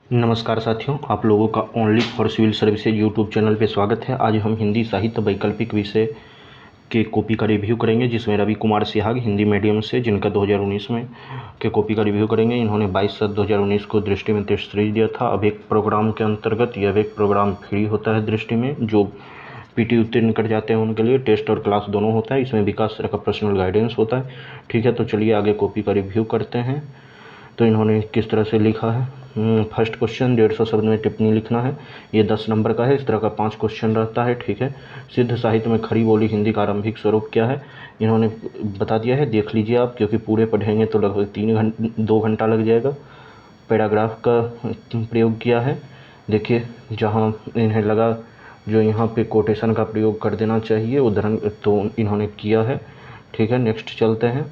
नमस्कार साथियों, आप लोगों का only for civil services YouTube channel पे स्वागत है। आज हम हिंदी साहित्य वैकल्पिक विषय के कॉपी का रिव्यू करेंगे, जिसमें रवि कुमार सिहाग हिंदी मीडियम से, जिनका 2019 में के कॉपी का रिव्यू करेंगे। इन्होंने 22/7/2019 को दृष्टि में टेस्ट सीरीज दिया था। अब एक प्रोग्राम के अंतर्गत यह एक प्रोग्राम फ्री होता है दृष्टि में, जो पीटी उत्तीर्ण कर जाते हैं उनके लिए टेस्ट और क्लास दोनों होता है। इसमें विकास सर का पर्सनल गाइडेंस होता है। ठीक है, तो चलिए आगे कॉपी का रिव्यू करते हैं। तो इन्होंने किस तरह से लिखा है। फर्स्ट क्वेश्चन 150 शब्द में टिप्पणी लिखना है। ये 10 नंबर का है। इस तरह का 5 क्वेश्चन रहता है। ठीक है, सिद्ध साहित्य में खड़ी बोली हिंदी का आरंभिक स्वरूप क्या है, इन्होंने बता दिया है। देख लीजिए आप, क्योंकि पूरे पढ़ेंगे तो लगभग 2 घंटा लग जाएगा। पैराग्राफ का प्रयोग किया है। देखिए, जहाँ इन्हें लगा जो यहाँ पे कोटेशन का प्रयोग कर देना चाहिए उदाहरण, तो इन्होंने किया है। ठीक है, नेक्स्ट चलते हैं।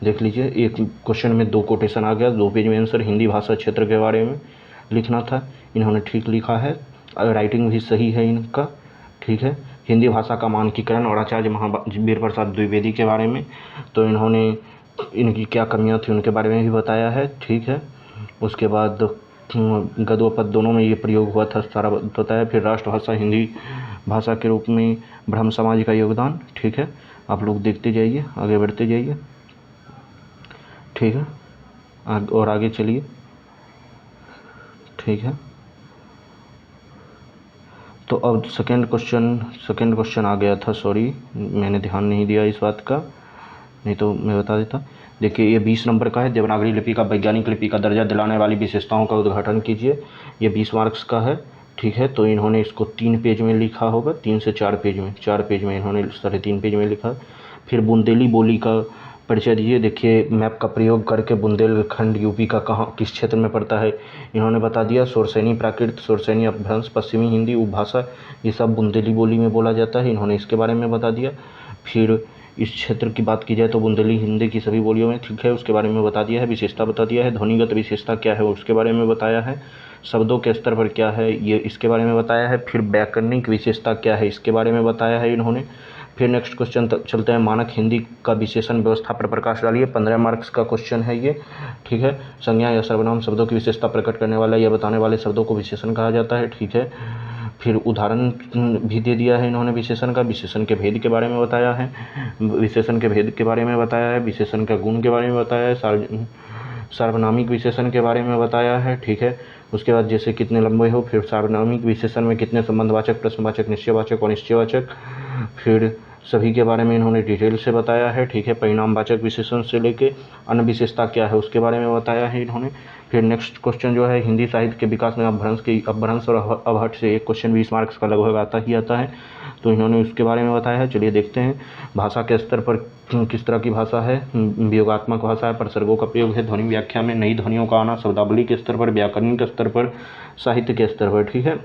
देख लीजिए, एक क्वेश्चन में 2 कोटेशन आ गया, 2 पेज में आंसर। हिंदी भाषा क्षेत्र के बारे में लिखना था, इन्होंने ठीक लिखा है। राइटिंग भी सही है इनका। ठीक है, हिंदी भाषा का मानकीकरण और आचार्य महावीर प्रसाद द्विवेदी के बारे में, तो इन्होंने इनकी क्या कमियां थी उनके बारे में भी बताया है। ठीक है, उसके बाद गद्य व पद्य दोनों में ये प्रयोग हुआ था, सारा बताया। फिर राष्ट्रभाषा हिंदी भाषा के रूप में ब्रह्म समाज का योगदान। ठीक है, आप लोग देखते जाइए, आगे बढ़ते जाइए। ठीक है, और आगे चलिए। ठीक है, तो अब सेकंड क्वेश्चन आ गया था। सॉरी, मैंने ध्यान नहीं दिया इस बात का, नहीं तो मैं बता देता। देखिए, ये 20 नंबर का है। देवनागरी लिपि का वैज्ञानिक लिपि का दर्जा दिलाने वाली विशेषताओं का उद्घाटन कीजिए। ये 20 मार्क्स का है। ठीक है, तो इन्होंने इसको 3 पेज में लिखा होगा, 3 से 4 पेज में, 4 पेज में इन्होंने 3.5 पेज में लिखा। फिर बुंदेली बोली का परिचय दीजिए। देखिए, मैप का प्रयोग करके बुंदेलखंड यूपी का कहाँ किस क्षेत्र में पड़ता है इन्होंने बता दिया। सोरसैनी प्राकृत, सोरसैनी अपभ्रंश, पश्चिमी हिंदी, उपभाषा, ये सब बुंदेली बोली में बोला जाता है, इन्होंने इसके बारे में बता दिया। फिर इस क्षेत्र की बात की जाए तो बुंदेली हिंदी की सभी बोलियों में, ठीक है, उसके बारे में बता दिया है। विशेषता बता दिया है। ध्वनिगत विशेषता क्या है उसके बारे में बताया है। शब्दों के स्तर पर क्या है ये इसके बारे में बताया है। फिर व्याकरणिक विशेषता क्या है इसके बारे में बताया है इन्होंने। फिर नेक्स्ट क्वेश्चन तक चलते हैं। मानक हिंदी का विशेषण व्यवस्था पर प्रकाश डालिए। 15 मार्क्स का क्वेश्चन है ये। ठीक है, संज्ञा या सर्वनाम शब्दों की विशेषता प्रकट करने वाला या बताने वाले शब्दों को विशेषण कहा जाता है। ठीक है, फिर उदाहरण भी दे दिया है इन्होंने विशेषण का। विशेषण के भेद के बारे में बताया है। विशेषण के भेद के बारे में बताया है। विशेषण का गुण के बारे में बताया है। सार्वनामिक विशेषण के बारे में बताया है। ठीक है, उसके बाद जैसे कितने लंबे हो, फिर सार्वनामिक विशेषण में कितने संबंधवाचक, प्रश्नवाचक, निश्चयवाचक और अनिश्चयवाचक, फिर सभी के बारे में इन्होंने डिटेल से बताया है। ठीक है, परिणामवाचक विशेषण से लेके अन्य विशेषता क्या है उसके बारे में बताया है इन्होंने। फिर नेक्स्ट क्वेश्चन जो है, हिंदी साहित्य के विकास में अपभ्रंश और अवहट से एक क्वेश्चन 20 मार्क्स का लगभग आता है, तो इन्होंने उसके बारे में बताया है। चलिए देखते हैं। भाषा के स्तर पर किस तरह की भाषा है। वियोगात्मक भाषा है। प्रसर्गों का प्रयोग है। ध्वनि व्याख्या में नई ध्वनियों का आना। शब्दावली के स्तर पर, व्याकरण के स्तर पर, साहित्य के स्तर पर। ठीक है,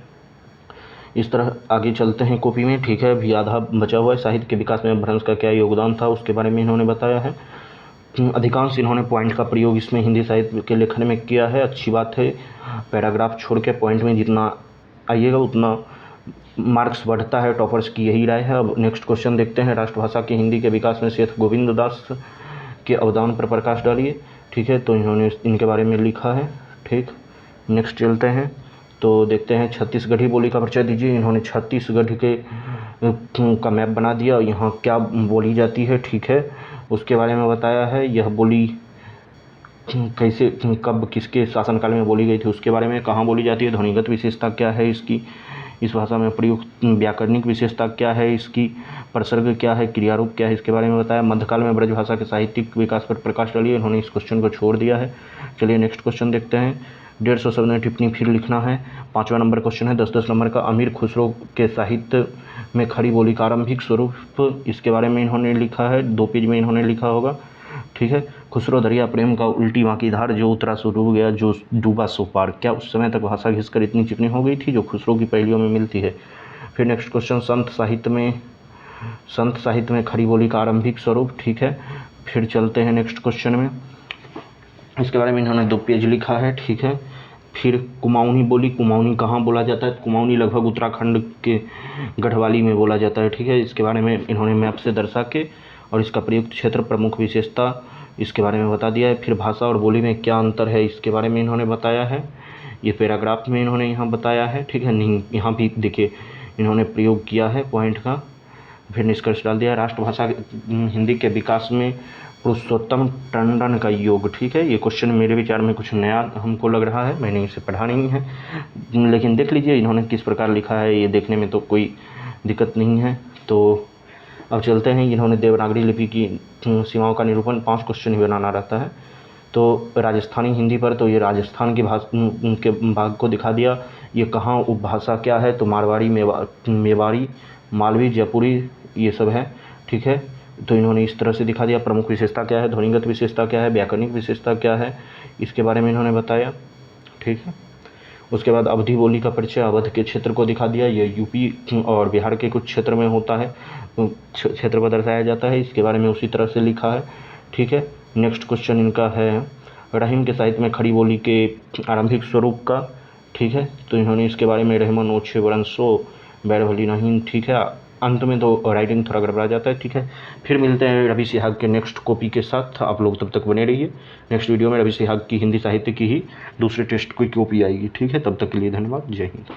इस तरह आगे चलते हैं कॉपी में। ठीक है, अभी आधा बचा हुआ है। साहित्य के विकास में अपभ्रंश का क्या योगदान था उसके बारे में इन्होंने बताया है। अधिकांश इन्होंने पॉइंट का प्रयोग इसमें हिंदी साहित्य के लेखन में किया है, अच्छी बात है। पैराग्राफ छोड़ के पॉइंट में जितना आइएगा उतना मार्क्स बढ़ता है, टॉपर्स की यही राय है। अब नेक्स्ट क्वेश्चन देखते हैं। राष्ट्रभाषा की हिंदी के विकास में सेठ गोविंद दास के अवदान पर प्रकाश डालिए। ठीक है, तो इन्होंने इनके बारे में लिखा है। ठीक, नेक्स्ट चलते हैं तो देखते हैं। छत्तीसगढ़ी बोली का परिचय दीजिए। इन्होंने छत्तीसगढ़ के का मैप बना दिया, यहाँ क्या बोली जाती है। ठीक है, उसके बारे में बताया है। यह बोली कैसे, कब, किसके शासनकाल में बोली गई थी उसके बारे में, कहाँ बोली जाती है, ध्वनिगत विशेषता क्या है इसकी, इस भाषा में प्रयुक्त व्याकरणिक विशेषता क्या है इसकी, प्रसर्ग क्या है, क्रियारूप क्या है इसके बारे में बताया। मध्यकाल में ब्रजभाषा के साहित्यिक विकास पर प्रकाश डालिए। इन्होंने इस क्वेश्चन को छोड़ दिया है। चलिए नेक्स्ट क्वेश्चन देखते हैं। 150 शब्द में टिप्पणी फिर लिखना है। 5वां नंबर क्वेश्चन है, 10-10 नंबर का। अमीर खुसरो के साहित्य में खड़ी बोली का आरंभिक स्वरूप, इसके बारे में इन्होंने लिखा है। 2 पेज में इन्होंने लिखा होगा। ठीक है, खुसरो दरिया प्रेम का उल्टी बाकी धार, जो उतरा सो डूब गया, जो डूबा सो पार। क्या उस समय तक भाषा घिसकर इतनी चिकनी हो गई थी जो खुसरो की पहेलियों में मिलती है। फिर नेक्स्ट क्वेश्चन, संत साहित्य में खड़ी बोली का आरंभिक स्वरूप। ठीक है, फिर चलते हैं नेक्स्ट क्वेश्चन में। इसके बारे में इन्होंने 2 पेज लिखा है। ठीक है, फिर कुमाऊनी बोली, कुमाऊनी कहाँ बोला जाता है। कुमाऊनी लगभग उत्तराखंड के गढ़वाली में बोला जाता है। ठीक है, इसके बारे में इन्होंने मैप से दर्शा के और इसका प्रयुक्त क्षेत्र, प्रमुख विशेषता इसके बारे में बता दिया है। फिर भाषा और बोली में क्या अंतर है इसके बारे में इन्होंने बताया है। ये पैराग्राफ में इन्होंने यहाँ बताया है, ठीक है। यहाँ भी देखिए इन्होंने प्रयोग किया है पॉइंट का, फिर निष्कर्ष डाल दिया। राष्ट्रभाषा हिंदी के विकास में पुरुषोत्तम टंडन का योग, ठीक है। ये क्वेश्चन मेरे विचार में कुछ नया हमको लग रहा है, मैंने इसे पढ़ा नहीं है, लेकिन देख लीजिए इन्होंने किस प्रकार लिखा है, ये देखने में तो कोई दिक्कत नहीं है। तो अब चलते हैं, इन्होंने देवनागरी लिपि की सीमाओं का निरूपण 5 क्वेश्चन ही बनाना रहता है। तो राजस्थानी हिंदी पर तो ये राजस्थान की भाषा के भाग को दिखा दिया, ये कहाँ उपभाषा क्या है, तो मारवाड़ी, मेवाड़ी, मालवी, जयपुरी ये सब है, ठीक है। तो इन्होंने इस तरह से दिखा दिया। प्रमुख विशेषता क्या है, ध्वनिगत विशेषता क्या है, व्याकरणिक विशेषता क्या है, इसके बारे में इन्होंने बताया, ठीक है। उसके बाद अवधी बोली का परिचय, अवध के क्षेत्र को दिखा दिया, ये यूपी और बिहार के कुछ क्षेत्र में होता है, क्षेत्र को दर्शाया जाता है, इसके बारे में उसी तरह से लिखा है, ठीक है। नेक्स्ट क्वेश्चन इनका है रहीम के साहित्य में खड़ी बोली के आरंभिक स्वरूप का, ठीक है। तो इन्होंने इसके बारे में रहमन ओछे वरनसो बैर भली नहीं, ठीक है। अंत में तो राइटिंग थोड़ा गड़बड़ा जाता है, ठीक है। फिर मिलते हैं रवि सिहाग के नेक्स्ट कॉपी के साथ, आप लोग तब तक बने रहिए। नेक्स्ट वीडियो में रवि सिहाग की हिंदी साहित्य की ही दूसरे टेस्ट की कॉपी आएगी, ठीक है। तब तक के लिए धन्यवाद, जय हिंद।